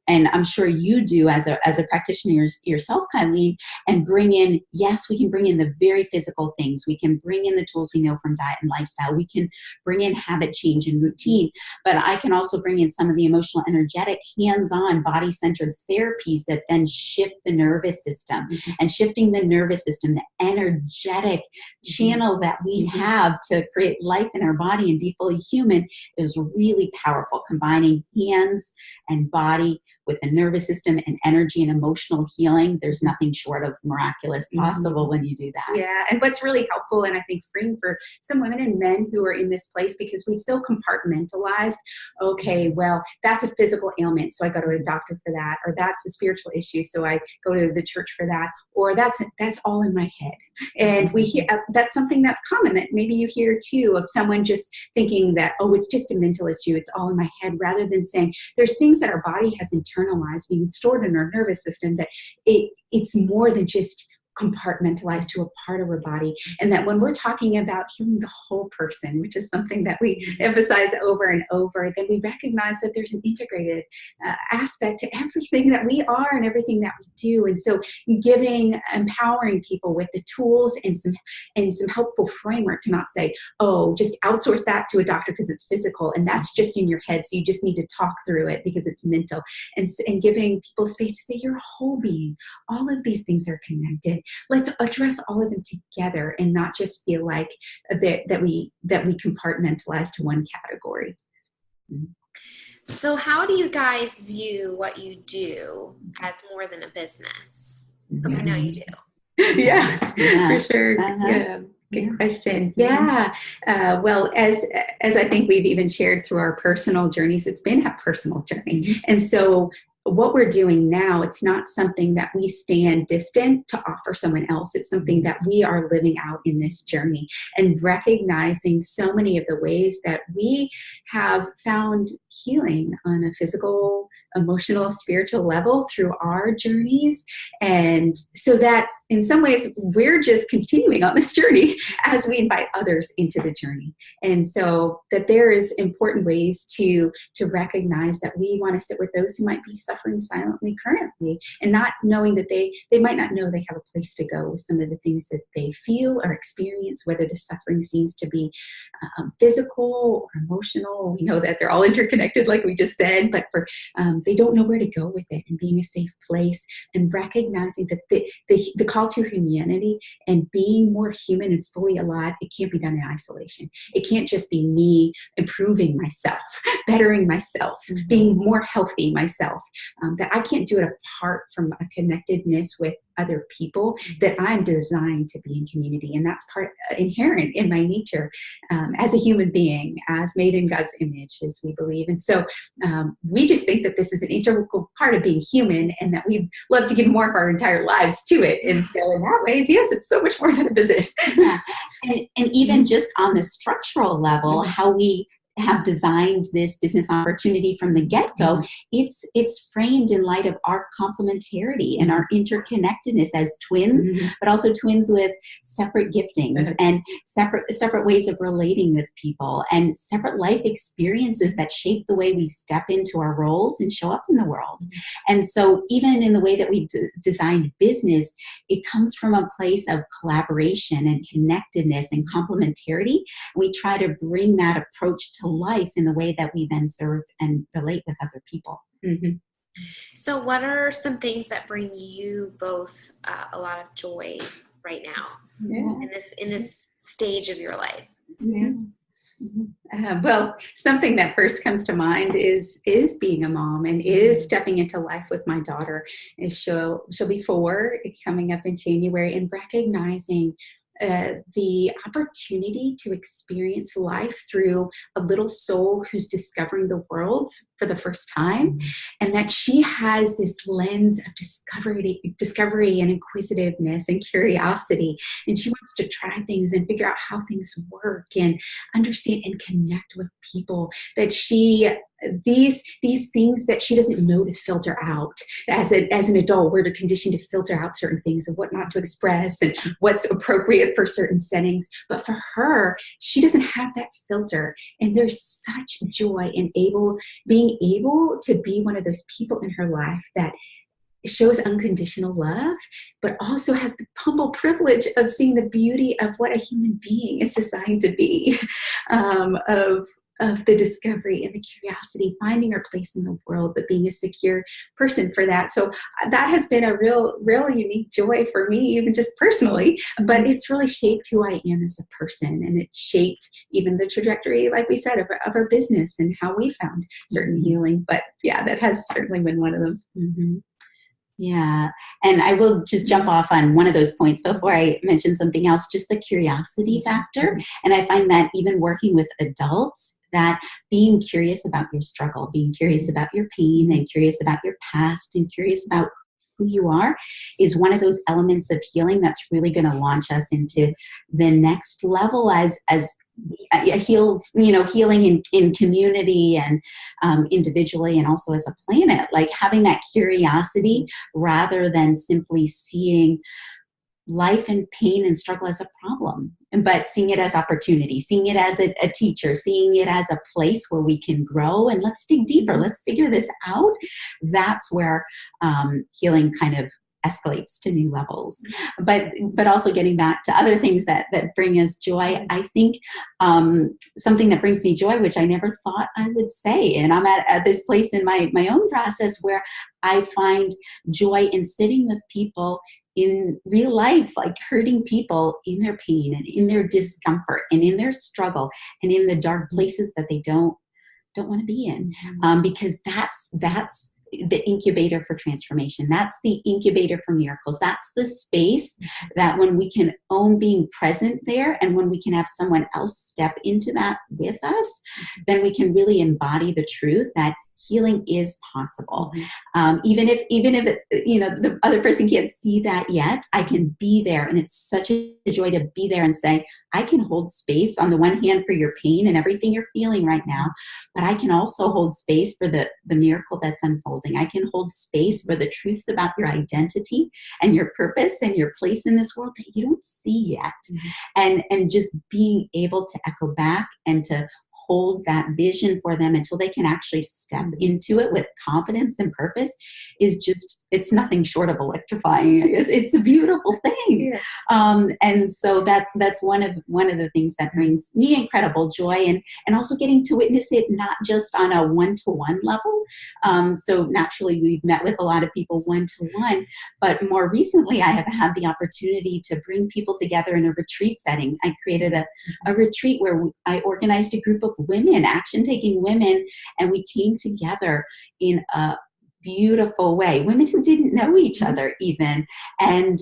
And I'm sure you do as a practitioner yourself, Kylie, and bring in, yes, we can bring in the very physical things. We can bring in the tools we know from diet and lifestyle. We can bring in habit change and routine, but I can also bring in some of the emotional, energetic, hands-on, body-centered therapies that then shift the nervous system. And shifting the nervous system, the energetic channel that we have to create life in our body and be fully human is really powerful, combining hands and body with the nervous system and energy and emotional healing. There's nothing short of miraculous possible when you do that. Yeah, and what's really helpful, and I think freeing for some women and men who are in this place, because we've still compartmentalized, okay, well, that's a physical ailment, so I go to a doctor for that, or that's a spiritual issue, so I go to the church for that, or that's all in my head. And we hear that's something that's common that maybe you hear too, of someone just thinking that, oh, it's just a mental issue, it's all in my head, rather than saying there's things that our body has internalized, even stored in our nervous system, that it's more than just compartmentalized to a part of our body. And that when we're talking about healing the whole person, which is something that we emphasize over and over, then we recognize that there's an integrated aspect to everything that we are and everything that we do. And so empowering people with the tools and some helpful framework to not say, oh, just outsource that to a doctor because it's physical and that's just in your head, so you just need to talk through it because it's mental. And giving people space to say, you're a whole being. All of these things are connected. Let's address all of them together and not just feel like that we compartmentalize to one category. So how do you guys view what you do as more than a business? Because I know you do. Yeah, for sure. Yeah. Good question. Yeah. Well, as I think we've even shared through our personal journeys, it's been a personal journey. And so what we're doing now, it's not something that we stand distant to offer someone else. It's something that we are living out in this journey and recognizing so many of the ways that we have found healing on a physical, emotional, spiritual level through our journeys. And so that in some ways, we're just continuing on this journey as we invite others into the journey. And so that there is important ways to recognize that we want to sit with those who might be suffering silently currently and not knowing that they might not know they have a place to go with some of the things that they feel or experience, whether the suffering seems to be physical or emotional. We know that they're all interconnected, like we just said, but they don't know where to go with it, and being a safe place and recognizing that the call to humanity and being more human and fully alive, it can't be done in isolation. It can't just be me improving myself, bettering myself, being more healthy myself. That I can't do it apart from a connectedness with other people, that I'm designed to be in community. And that's part inherent in my nature as a human being, as made in God's image, as we believe. And so we just think that this is an integral part of being human and that we'd love to give more of our entire lives to it. And so in that ways, yes, it's so much more than a business. Yeah. And even just on the structural level, how we have designed this business opportunity from the get-go, it's framed in light of our complementarity and our interconnectedness as twins, but also twins with separate giftings and separate ways of relating with people and separate life experiences that shape the way we step into our roles and show up in the world. And so even in the way that we designed business, it comes from a place of collaboration and connectedness and complementarity. We try to bring that approach to life in the way that we then serve and relate with other people. So what are some things that bring you both a lot of joy right now in this stage of your life? Well, something that first comes to mind is being a mom and is stepping into life with my daughter. And she'll be 4 coming up in January, and recognizing the opportunity to experience life through a little soul who's discovering the world for the first time, and that she has this lens of discovery and inquisitiveness and curiosity, and she wants to try things and figure out how things work and understand and connect with people, that these things that she doesn't know to filter out. As an adult, we're conditioned to filter out certain things and what not to express and what's appropriate for certain settings. But for her, she doesn't have that filter. And there's such joy in being able to be one of those people in her life that shows unconditional love, but also has the humble privilege of seeing the beauty of what a human being is designed to be, of the discovery and the curiosity, finding her place in the world, but being a secure person for that. So that has been a real unique joy for me, even just personally, but it's really shaped who I am as a person. And it shaped even the trajectory, like we said, of our business and how we found certain healing. But yeah, that has certainly been one of them. Yeah. And I will just jump off on one of those points before I mention something else, just the curiosity factor. And I find that even working with adults, that being curious about your struggle, being curious about your pain and curious about your past and curious about who you are is one of those elements of healing that's really going to launch us into the next level as healing in community and individually and also as a planet, like having that curiosity rather than simply seeing life and pain and struggle as a problem, but seeing it as opportunity, seeing it as a teacher, seeing it as a place where we can grow and let's dig deeper, let's figure this out. That's where healing kind of escalates to new levels. But also getting back to other things that bring us joy, I think something that brings me joy, which I never thought I would say, and I'm at this place in my own process where I find joy in sitting with people in real life, like hurting people in their pain and in their discomfort and in their struggle and in the dark places that they don't want to be in, because that's the incubator for transformation. That's the incubator for miracles. That's the space that when we can own being present there and when we can have someone else step into that with us, then we can really embody the truth that healing is possible. Even if the other person can't see that yet, I can be there. And it's such a joy to be there and say, I can hold space on the one hand for your pain and everything you're feeling right now, but I can also hold space for the miracle that's unfolding. I can hold space for the truths about your identity and your purpose and your place in this world that you don't see yet. And just being able to echo back and to hold that vision for them until they can actually step into it with confidence and purpose is just, it's nothing short of electrifying. It's a beautiful thing. And so that's one of the things that brings me incredible joy, and also getting to witness it not just on a one-to-one level. So naturally we've met with a lot of people one-to-one, but more recently I have had the opportunity to bring people together in a retreat setting. I created a retreat where I organized a group of women, action-taking women, and we came together in a beautiful way, women who didn't know each other even, and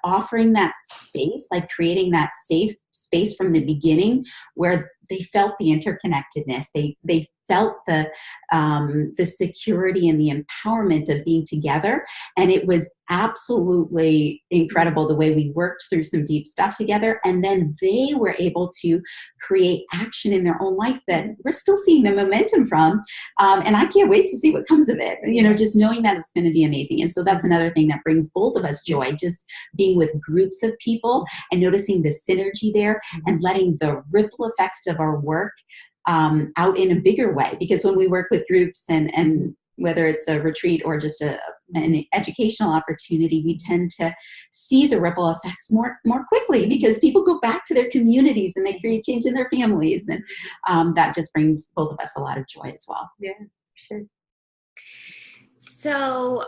offering that space, like creating that safe space from the beginning where they felt the interconnectedness, they felt the security and the empowerment of being together. And it was absolutely incredible the way we worked through some deep stuff together. And then they were able to create action in their own life that we're still seeing the momentum from. And I can't wait to see what comes of it, just knowing that it's going to be amazing. And so that's another thing that brings both of us joy, just being with groups of people and noticing the synergy there and letting the ripple effects of our work out in a bigger way. Because when we work with groups and whether it's a retreat or just an educational opportunity, we tend to see the ripple effects more quickly because people go back to their communities and they create change in their families. And that just brings both of us a lot of joy as well. Yeah, sure. So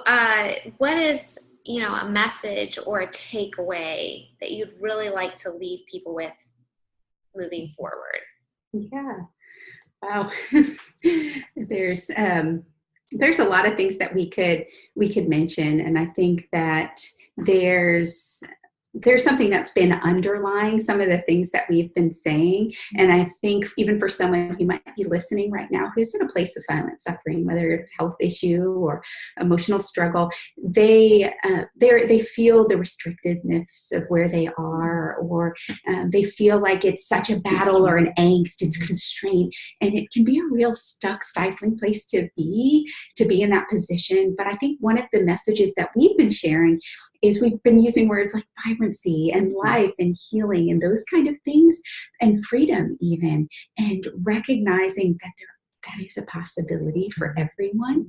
what is, a message or a takeaway that you'd really like to leave people with moving forward? Yeah. Wow. There's a lot of things that we could mention, and I think that there's something that's been underlying some of the things that we've been saying. And I think even for someone who might be listening right now, who's in a place of silent suffering, whether it's health issue or emotional struggle, they feel the restrictedness of where they are, or they feel like it's such a battle or an angst, it's constraint. And it can be a real stuck, stifling place to be in that position. But I think one of the messages that we've been sharing is we've been using words like vibrancy and life and healing and those kind of things, and freedom even, and recognizing that that is a possibility for everyone,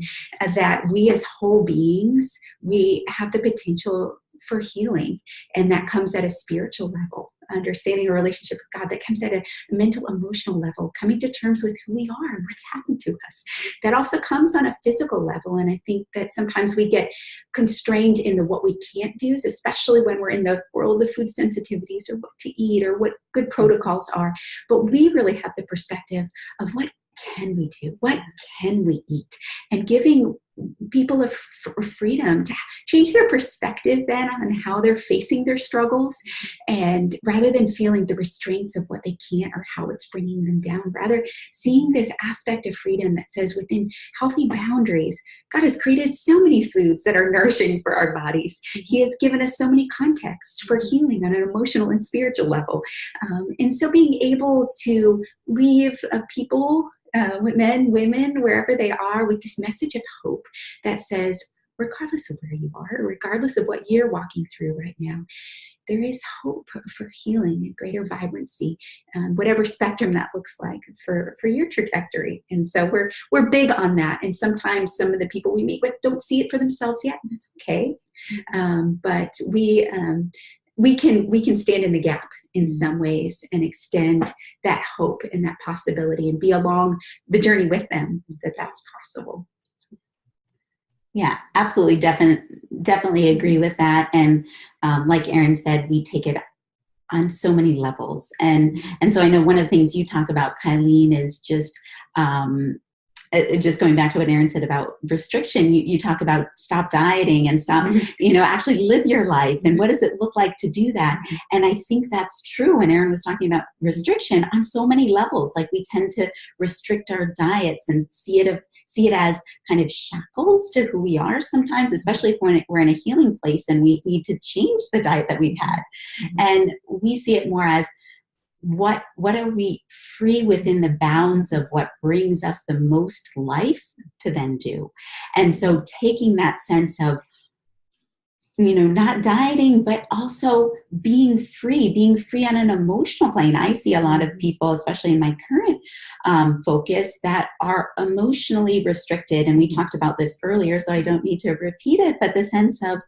that we as whole beings, we have the potential for healing. And that comes at a spiritual level, understanding a relationship with God, that comes at a mental, emotional level, coming to terms with who we are and what's happened to us. That also comes on a physical level. And I think that sometimes we get constrained in what we can't do, especially when we're in the world of food sensitivities or what to eat or what good protocols are. But we really have the perspective of what can we do? What can we eat? And giving people freedom to change their perspective then on how they're facing their struggles, and rather than feeling the restraints of what they can't or how it's bringing them down, rather seeing this aspect of freedom that says within healthy boundaries, God has created so many foods that are nourishing for our bodies. He has given us so many contexts for healing on an emotional and spiritual level. And so being able to leave people, men, women, wherever they are, with this message of hope that says, regardless of where you are, regardless of what you're walking through right now, there is hope for healing and greater vibrancy, whatever spectrum that looks like for your trajectory. And so we're big on that. And sometimes some of the people we meet with don't see it for themselves yet. And that's okay. But we can stand in the gap in some ways and extend that hope and that possibility and be along the journey with them, that's possible. Yeah, absolutely. Definitely agree with that. And like Erin said, we take it on so many levels. And so I know one of the things you talk about, Kylene, is just going back to what Erin said about restriction. You talk about stop dieting and stop, actually live your life. And what does it look like to do that? And I think that's true. And Erin was talking about restriction on so many levels. Like we tend to restrict our diets and see it as kind of shackles to who we are sometimes, especially when we're in a healing place and we need to change the diet that we've had. And we see it more as what are we free within the bounds of what brings us the most life to then do. And so taking that sense of, not dieting, but also being free on an emotional plane. I see a lot of people, especially in my current focus, that are emotionally restricted. And we talked about this earlier, so I don't need to repeat it, but the sense of,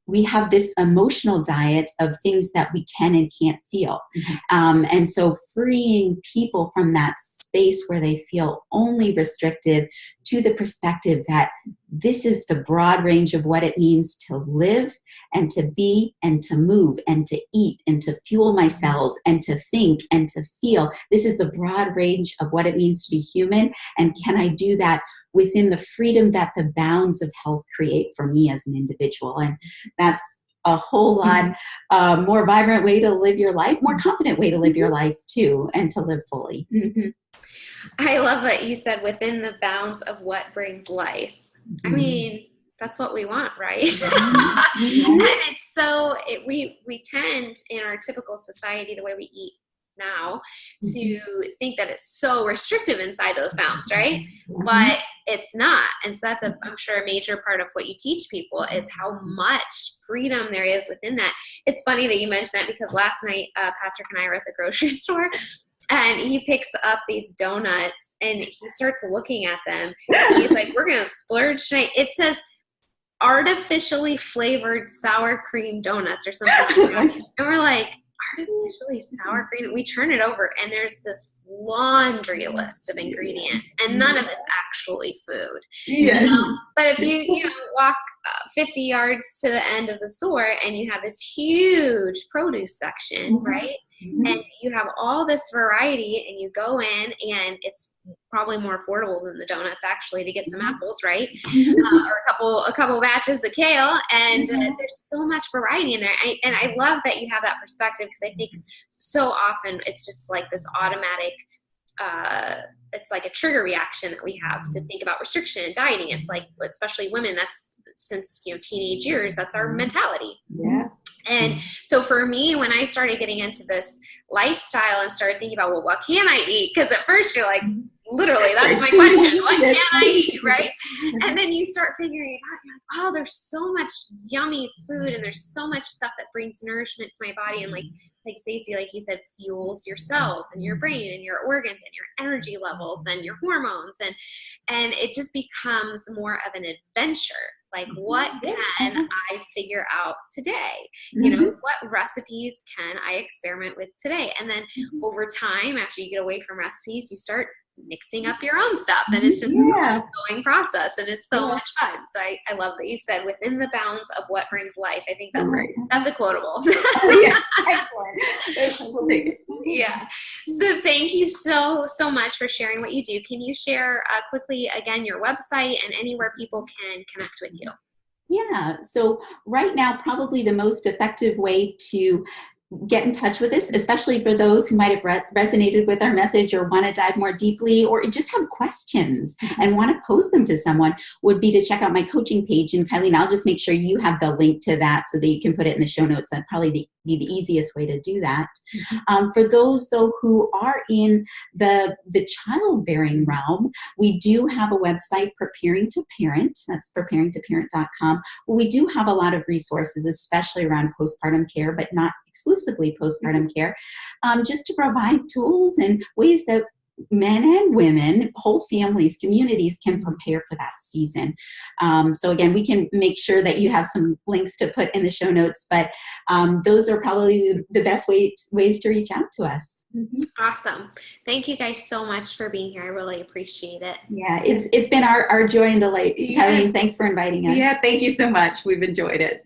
we have this emotional diet of things that we can and can't feel. And so freeing people from that space where they feel only restricted to the perspective that this is the broad range of what it means to live and to be and to move and to eat and to fuel my cells and to think and to feel. This is the broad range of what it means to be human. And can I do that within the freedom that the bounds of health create for me as an individual? And that's a whole lot more vibrant way to live your life, more confident way to live your life too, and to live fully. I love that you said within the bounds of what brings life. I mean, that's what we want, right? And it's so, we tend in our typical society, the way we eat now, to think that it's so restrictive inside those bounds, right? But it's not. And so that's I'm sure a major part of what you teach people is how much freedom there is within that. It's funny that you mentioned that, because last night Patrick and I were at the grocery store, and he picks up these donuts and he starts looking at them. And he's like, we're going to splurge tonight. It says artificially flavored sour cream donuts or something. And we're like, artificially sour cream? We turn it over and there's this laundry list of ingredients, and none of it's actually food. Yes. But if you walk 50 yards to the end of the store and you have this huge produce section, right? And you have all this variety, and you go in, and it's probably more affordable than the donuts actually to get some apples, right? Or a couple batches of kale, and there's so much variety in there. And I love that you have that perspective, because I think so often it's just like this automatic, it's like a trigger reaction that we have to think about restriction and dieting. It's like, especially women, that's since teenage years, that's our mentality. Yeah. And so for me, when I started getting into this lifestyle and started thinking about, well, what can I eat? Because at first you're like, literally, that's my question. What can I eat, right? And then you start figuring it out. You're like, oh, there's so much yummy food, and there's so much stuff that brings nourishment to my body. And like Stacey, like you said, fuels your cells and your brain and your organs and your energy levels and your hormones. And it just becomes more of an adventure. Like, what can I figure out today? What recipes can I experiment with today? And then over time, after you get away from recipes, you start mixing up your own stuff, and it's just an ongoing process, and it's so much fun. So I love that you said within the bounds of what brings life. I think that's a quotable. Excellent. We'll take it. Yeah. So thank you so much for sharing what you do. Can you share quickly again your website and anywhere people can connect with you? Yeah. So right now, probably the most effective way to get in touch with us, especially for those who might have resonated with our message or want to dive more deeply or just have questions and want to pose them to someone, would be to check out my coaching page. And Kylene, I'll just make sure you have the link to that so that you can put it in the show notes. That'd probably be the easiest way to do that. For those, though, who are in the childbearing realm, we do have a website, Preparing to Parent. That's preparingtoparent.com. We do have a lot of resources, especially around postpartum care, but not exclusively postpartum care, just to provide tools and ways that men and women, whole families, communities can prepare for that season. So again, we can make sure that you have some links to put in the show notes, but those are probably the best ways to reach out to us. Awesome. Thank you guys so much for being here. I really appreciate it. Yeah, it's been our joy and delight. Kylene, thanks for inviting us. Yeah, thank you so much. We've enjoyed it.